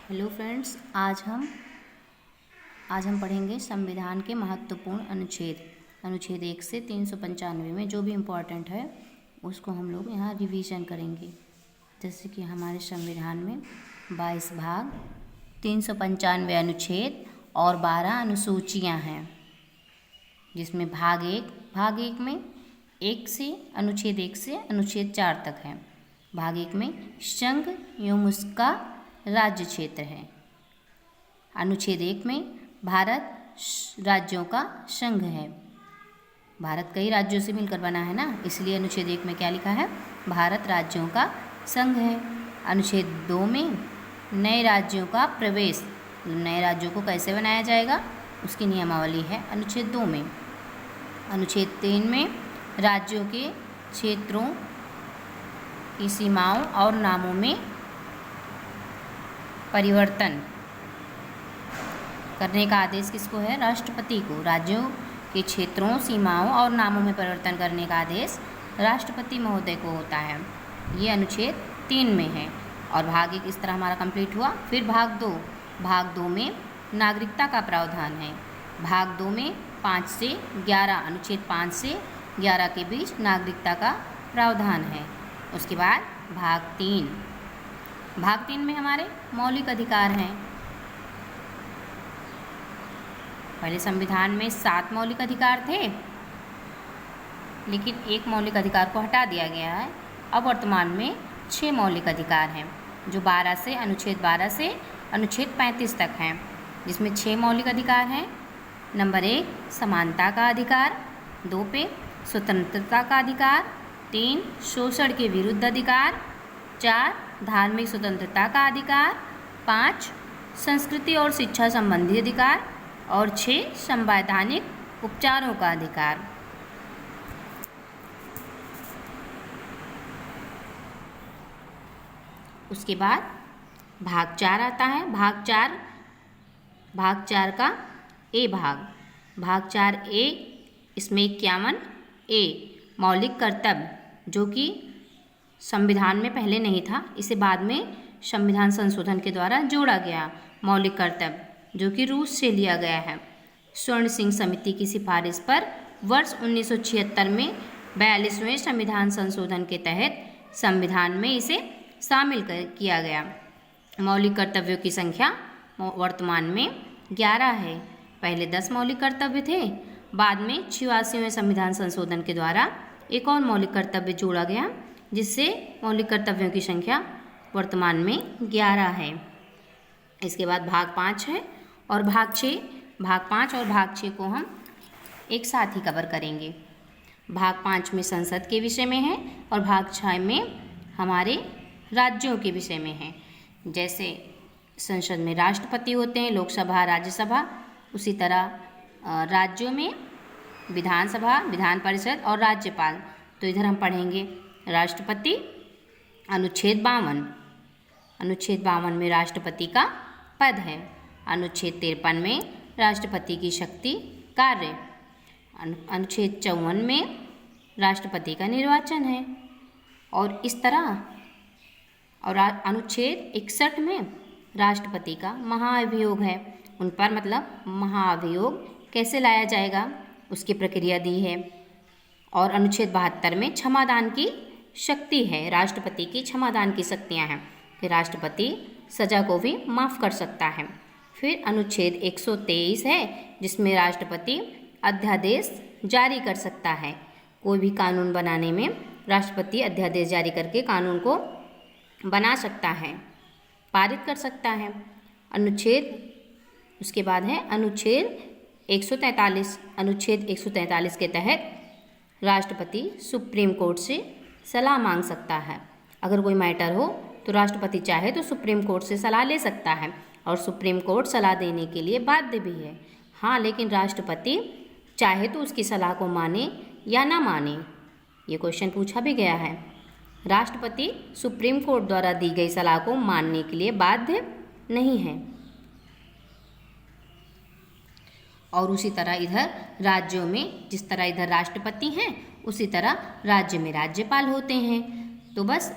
Hello friends, आज हम पढ़ेंगे संविधान के महत्वपूर्ण अनुच्छेद 1 से 395 में जो भी इम्पोर्टेंट है उसको हम लोग यहाँ रिवीजन करेंगे। जैसे कि हमारे संविधान में 22 भाग, 395 अनुच्छेद और 12 अनुसूचियाँ हैं, जिसमें भाग एक में अनुच्छेद 1 से अनुच्छेद 4 तक है। भाग 1 में संघ एवं उसका राज्य क्षेत्र है। अनुच्छेद 1 में भारत राज्यों का संघ है। भारत कई राज्यों से मिलकर बना है ना, इसलिए अनुच्छेद 1 में क्या लिखा है? भारत राज्यों का संघ है। अनुच्छेद 2 में नए राज्यों का प्रवेश, नए राज्यों को कैसे बनाया जाएगा उसकी नियमावली है अनुच्छेद 2 में। अनुच्छेद 3 में राज्यों के क्षेत्रों की सीमाओं और नामों में परिवर्तन करने का आदेश किसको है? राष्ट्रपति को। राज्यों के क्षेत्रों, सीमाओं और नामों में परिवर्तन करने का आदेश राष्ट्रपति महोदय को होता है। ये अनुच्छेद 3 में है। और भाग 1 इस तरह हमारा कंप्लीट हुआ। फिर भाग 2 में नागरिकता का प्रावधान है। भाग 2 में 5 से 11, अनुच्छेद 5 से 11 के बीच नागरिकता का प्रावधान है। उसके बाद भाग 3 में हमारे मौलिक अधिकार हैं। पहले संविधान में 7 मौलिक अधिकार थे, लेकिन एक मौलिक अधिकार को हटा दिया गया है। अब वर्तमान में 6 मौलिक अधिकार हैं, जो अनुच्छेद 12 से अनुच्छेद 35 तक हैं, जिसमें 6 मौलिक अधिकार हैं। नंबर 1 समानता का अधिकार, 2 पे स्वतंत्रता का अधिकार, 3 शोषण के विरुद्ध अधिकार, 4 धार्मिक स्वतंत्रता का अधिकार, 5 संस्कृति और शिक्षा संबंधी अधिकार और 6 संवैधानिक उपचारों का अधिकार। उसके बाद भाग 4 आता है। भाग 4 का भाग 4A, इसमें 51 A मौलिक कर्तव्य, जो कि संविधान में पहले नहीं था, इसे बाद में संविधान संशोधन के द्वारा जोड़ा गया मौलिक कर्तव्य, जो कि रूस से लिया गया है। स्वर्ण सिंह समिति की सिफारिश पर वर्ष 1976 में 42वें संविधान संशोधन के तहत संविधान में इसे शामिल किया गया। मौलिक कर्तव्यों की संख्या वर्तमान में 11 है। पहले 10 मौलिक कर्तव्य थे, बाद में 86वें संविधान संशोधन के द्वारा एक और मौलिक कर्तव्य जोड़ा गया, जिससे मौलिक कर्तव्यों की संख्या वर्तमान में 11 है। इसके बाद भाग 5 है और भाग 5 और भाग 6 को हम एक साथ ही कवर करेंगे। भाग 5 में संसद के विषय में है और भाग 6 में हमारे राज्यों के विषय में है। जैसे संसद में राष्ट्रपति होते हैं, लोकसभा, राज्यसभा, उसी तरह राज्यों में विधानसभा, विधान परिषद और राज्यपाल। तो इधर हम पढ़ेंगे राष्ट्रपति। अनुच्छेद 52 में राष्ट्रपति का पद है। अनुच्छेद 53 में राष्ट्रपति की शक्ति, कार्य। अनुच्छेद 54 में राष्ट्रपति का निर्वाचन है। और इस तरह और अनुच्छेद 61 में राष्ट्रपति का महाअभियोग है। उन पर मतलब महाअभियोग कैसे लाया जाएगा उसकी प्रक्रिया दी है। और अनुच्छेद 72 में क्षमादान की शक्ति है। राष्ट्रपति की क्षमादान की शक्तियाँ हैं कि राष्ट्रपति सजा को भी माफ़ कर सकता है। फिर अनुच्छेद 123 है, जिसमें राष्ट्रपति अध्यादेश जारी कर सकता है। कोई भी कानून बनाने में राष्ट्रपति अध्यादेश जारी करके कानून को बना सकता है, पारित कर सकता है। उसके बाद है अनुच्छेद 143। अनुच्छेद 143 के तहत राष्ट्रपति सुप्रीम कोर्ट से सलाह मांग सकता है। अगर कोई मैटर हो तो राष्ट्रपति चाहे तो सुप्रीम कोर्ट से सलाह ले सकता है, और सुप्रीम कोर्ट सलाह देने के लिए बाध्य भी है। हाँ, लेकिन राष्ट्रपति चाहे तो उसकी सलाह को माने या ना माने, ये क्वेश्चन पूछा भी गया है। राष्ट्रपति सुप्रीम कोर्ट द्वारा दी गई सलाह को मानने के लिए बाध्य नहीं है। और उसी तरह इधर राज्यों में जिस तरह इधर राष्ट्रपति हैं, उसी तरह राज्य में राज्यपाल होते हैं। तो बस